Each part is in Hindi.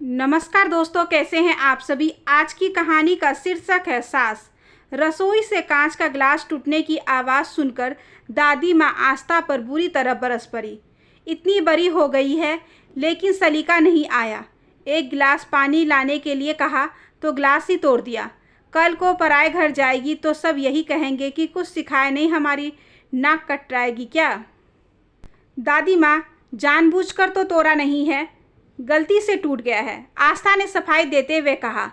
नमस्कार दोस्तों, कैसे हैं आप सभी। आज की कहानी का शीर्षक है सास। रसोई से कांच का गिलास टूटने की आवाज़ सुनकर दादी माँ आस्था पर बुरी तरह बरस पड़ी। इतनी बड़ी हो गई है लेकिन सलीका नहीं आया। एक गिलास पानी लाने के लिए कहा तो गिलास ही तोड़ दिया। कल को पराए घर जाएगी तो सब यही कहेंगे कि कुछ सिखाए नहीं, हमारी नाक कटराएगी क्या। दादी माँ, जानबूझकर तो तोड़ा नहीं है, गलती से टूट गया है, आस्था ने सफाई देते हुए कहा।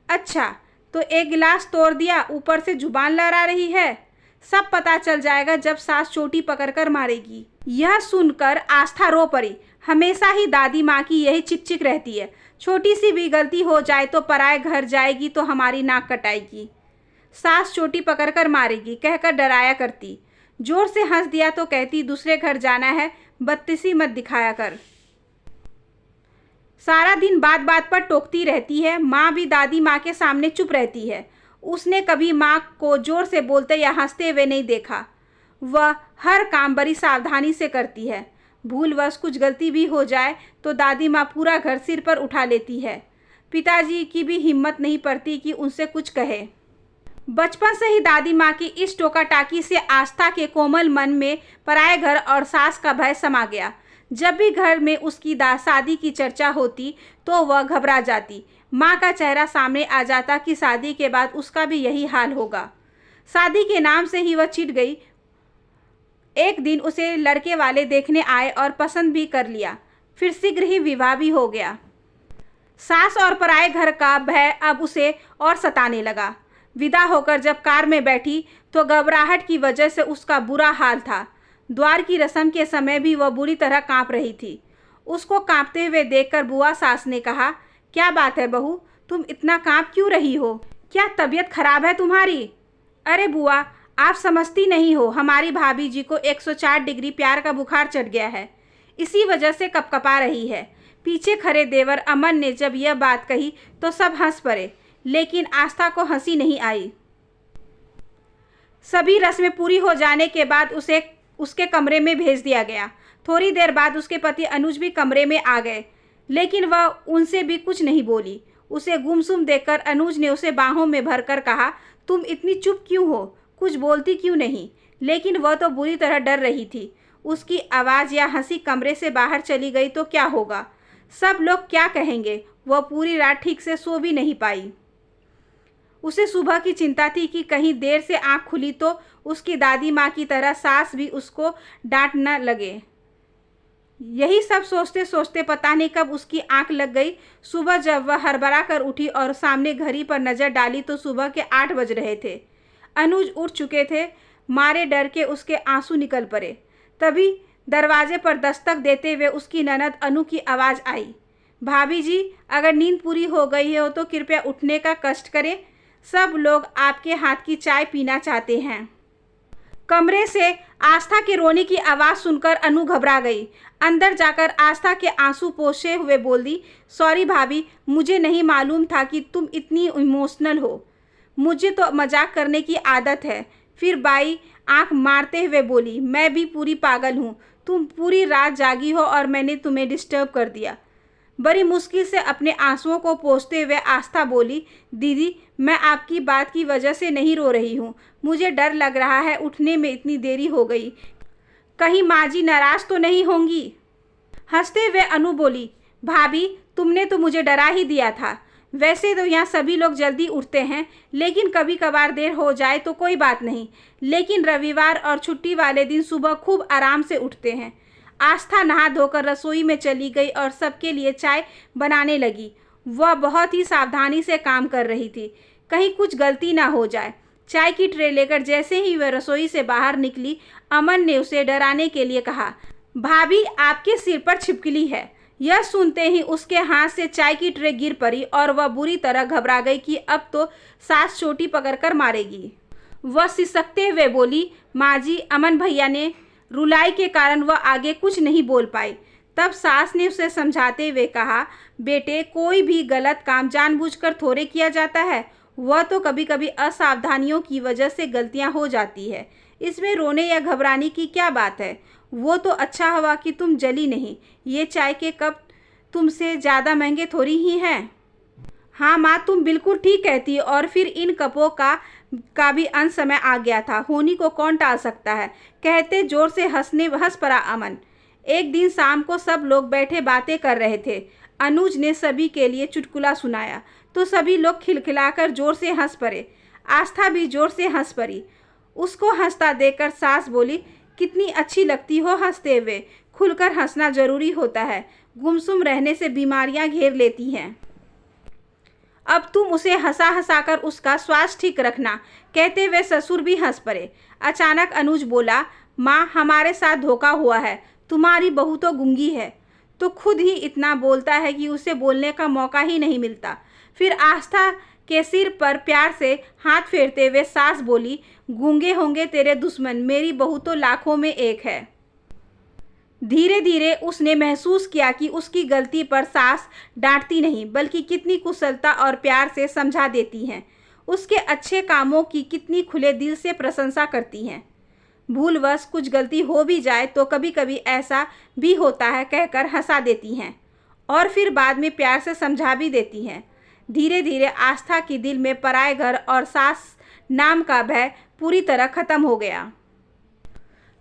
अच्छा, तो एक गिलास तोड़ दिया, ऊपर से जुबान लड़ा रही है। सब पता चल जाएगा जब सास चोटी पकड़कर मारेगी। यह सुनकर आस्था रो पड़ी। हमेशा ही दादी माँ की यही चिकचिक रहती है, छोटी सी भी गलती हो जाए तो पराए घर जाएगी तो हमारी नाक कटाएगी, सास चोटी पकड़कर मारेगी कहकर डराया करती। जोर से हंस दिया तो कहती दूसरे घर जाना है, बदतमीजी मत दिखाया कर। सारा दिन बात बात पर टोकती रहती है। माँ भी दादी माँ के सामने चुप रहती है। उसने कभी माँ को जोर से बोलते या हंसते हुए नहीं देखा। वह हर काम बड़ी सावधानी से करती है। भूलवश कुछ गलती भी हो जाए तो दादी माँ पूरा घर सिर पर उठा लेती है। पिताजी की भी हिम्मत नहीं पड़ती कि उनसे कुछ कहे। बचपन से ही दादी माँ की इस टोका टाकी से आस्था के कोमल मन में पराए घर और सास का भय समा गया। जब भी घर में उसकी शादी की चर्चा होती तो वह घबरा जाती। माँ का चेहरा सामने आ जाता कि शादी के बाद उसका भी यही हाल होगा। शादी के नाम से ही वह चिढ़ गई। एक दिन उसे लड़के वाले देखने आए और पसंद भी कर लिया। फिर शीघ्र ही विवाह भी हो गया। सास और पराए घर का भय अब उसे और सताने लगा। विदा होकर जब कार में बैठी तो घबराहट की वजह से उसका बुरा हाल था। द्वार की रस्म के समय भी वह बुरी तरह कांप रही थी। उसको कांपते हुए देखकर बुआ सास ने कहा, क्या बात है बहू, तुम इतना कांप क्यों रही हो? क्या तबीयत खराब है तुम्हारी? अरे बुआ, आप समझती नहीं हो, हमारी भाभी जी को 104 डिग्री प्यार का बुखार चढ़ गया है, इसी वजह से कपकपा रही है। पीछे खड़े देवर अमन ने जब यह बात कही तो सब हंस पड़े, लेकिन आस्था को हंसी नहीं आई। सभी रस्में पूरी हो जाने के बाद उसे उसके कमरे में भेज दिया गया। थोड़ी देर बाद उसके पति अनुज भी कमरे में आ गए, लेकिन वह उनसे भी कुछ नहीं बोली। उसे गुमसुम देखकर अनुज ने उसे बाहों में भरकर कहा, तुम इतनी चुप क्यों हो, कुछ बोलती क्यों नहीं? लेकिन वह तो बुरी तरह डर रही थी। उसकी आवाज़ या हंसी कमरे से बाहर चली गई तो क्या होगा, सब लोग क्या कहेंगे। वह पूरी रात ठीक से सो भी नहीं पाई। उसे सुबह की चिंता थी कि कहीं देर से आंख खुली तो उसकी दादी माँ की तरह सास भी उसको डांट न लगे। यही सब सोचते सोचते पता नहीं कब उसकी आंख लग गई। सुबह जब वह हड़बड़ा कर उठी और सामने घड़ी पर नज़र डाली तो सुबह के 8 बज रहे थे। अनुज उठ चुके थे। मारे डर के उसके आंसू निकल पड़े। तभी दरवाजे पर दस्तक देते हुए उसकी ननद अनु की आवाज़ आई, भाभी जी, अगर नींद पूरी हो गई हो तो कृपया उठने का कष्ट करें, सब लोग आपके हाथ की चाय पीना चाहते हैं। कमरे से आस्था के रोने की आवाज़ सुनकर अनु घबरा गई। अंदर जाकर आस्था के आंसू पोंछे हुए बोल दी, सॉरी भाभी, मुझे नहीं मालूम था कि तुम इतनी इमोशनल हो, मुझे तो मजाक करने की आदत है। फिर बाई आंख मारते हुए बोली, मैं भी पूरी पागल हूँ, तुम पूरी रात जागी हो और मैंने तुम्हें डिस्टर्ब कर दिया। बड़ी मुश्किल से अपने आंसुओं को पोंछते हुए आस्था बोली, दीदी, मैं आपकी बात की वजह से नहीं रो रही हूँ, मुझे डर लग रहा है, उठने में इतनी देरी हो गई, कहीं माँ जी नाराज तो नहीं होंगी। हंसते हुए अनु बोली, भाभी, तुमने तो मुझे डरा ही दिया था। वैसे तो यहाँ सभी लोग जल्दी उठते हैं, लेकिन कभी कभार देर हो जाए तो कोई बात नहीं, लेकिन रविवार और छुट्टी वाले दिन सुबह खूब आराम से उठते हैं। आस्था नहा धोकर रसोई में चली गई और सबके लिए चाय बनाने लगी। वह बहुत ही सावधानी से काम कर रही थी, कहीं कुछ गलती ना हो जाए। चाय की ट्रे लेकर जैसे ही वह रसोई से बाहर निकली, अमन ने उसे डराने के लिए कहा, भाभी, आपके सिर पर छिपकली है। यह सुनते ही उसके हाथ से चाय की ट्रे गिर पड़ी और वह बुरी तरह घबरा गई कि अब तो सास चोटी पकड़कर मारेगी। वह सिसकते हुए बोली, माँ जी, अमन भैया ने रुलाई के कारण वह आगे कुछ नहीं बोल पाई। तब सास ने उसे समझाते हुए कहा, बेटे, कोई भी गलत काम जानबूझकर थोड़े किया जाता है, वह तो कभी कभी असावधानियों की वजह से गलतियां हो जाती है, इसमें रोने या घबराने की क्या बात है। वो तो अच्छा हुआ कि तुम जली नहीं। ये चाय के कप तुमसे ज़्यादा महंगे थोड़ी ही हैं। हाँ माँ, तुम बिल्कुल ठीक कहती। और फिर इन कपों का भी अंत समय आ गया था। होनी को कौन टाल सकता है, कहते जोर से हंस पड़ा अमन। एक दिन शाम को सब लोग बैठे बातें कर रहे थे। अनुज ने सभी के लिए चुटकुला सुनाया तो सभी लोग खिलखिलाकर जोर से हंस पड़े। आस्था भी जोर से हंस पड़ी। उसको हंसता देखकर सास बोली, कितनी अच्छी लगती हो हंसते हुए। खुलकर हंसना जरूरी होता है, गुमसुम रहने से बीमारियां घेर लेती हैं। अब तुम उसे हंसा हंसाकर उसका स्वास्थ्य ठीक रखना, कहते हुए ससुर भी हंस पड़े। अचानक अनुज बोला, माँ हमारे साथ धोखा हुआ है, तुम्हारी बहू तो गूंगी है। तो खुद ही इतना बोलता है कि उसे बोलने का मौका ही नहीं मिलता। फिर आस्था के सिर पर प्यार से हाथ फेरते हुए सास बोली, गूंगे होंगे तेरे दुश्मन, मेरी बहू तो लाखों में एक है। धीरे धीरे उसने महसूस किया कि उसकी गलती पर सास डांटती नहीं बल्कि कितनी कुशलता और प्यार से समझा देती हैं। उसके अच्छे कामों की कितनी खुले दिल से प्रशंसा करती हैं। भूलवश कुछ गलती हो भी जाए तो कभी कभी ऐसा भी होता है कहकर हंसा देती हैं और फिर बाद में प्यार से समझा भी देती हैं। धीरे धीरे आस्था की दिल में पराए घर और सास नाम का भय पूरी तरह खत्म हो गया।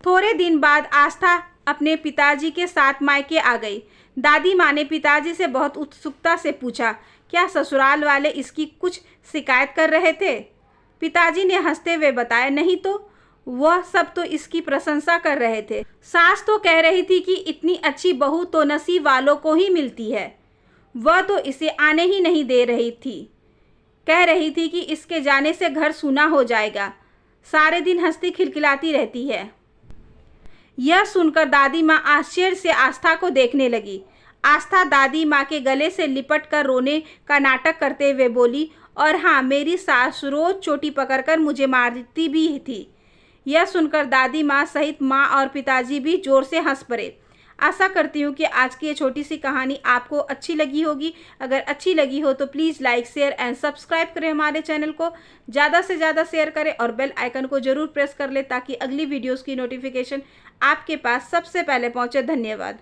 थोड़े दिन बाद आस्था अपने पिताजी के साथ मायके आ गई। दादी माँ ने पिताजी से बहुत उत्सुकता से पूछा, क्या ससुराल वाले इसकी कुछ शिकायत कर रहे थे? पिताजी ने हंसते हुए बताया, नहीं तो, वह सब तो इसकी प्रशंसा कर रहे थे। सास तो कह रही थी कि इतनी अच्छी बहू तो नसीब वालों को ही मिलती है। वह तो इसे आने ही नहीं दे रही थी, कह रही थी कि इसके जाने से घर सूना हो जाएगा। सारे दिन हंसती खिलखिलाती रहती है। यह सुनकर दादी माँ आश्चर्य से आस्था को देखने लगी। आस्था दादी माँ के गले से लिपट कर रोने का नाटक करते हुए बोली, और हाँ, मेरी सास रोज चोटी पकड़कर मुझे मारती भी थी। यह सुनकर दादी माँ सहित माँ और पिताजी भी जोर से हंस पड़े। आशा करती हूँ कि आज की ये छोटी सी कहानी आपको अच्छी लगी होगी। अगर अच्छी लगी हो तो please like, share and subscribe करें हमारे चैनल को। ज़्यादा से ज़्यादा शेयर करें और बेल आइकन को ज़रूर प्रेस कर लें ताकि अगली वीडियोस की नोटिफिकेशन आपके पास सबसे पहले पहुँचे। धन्यवाद।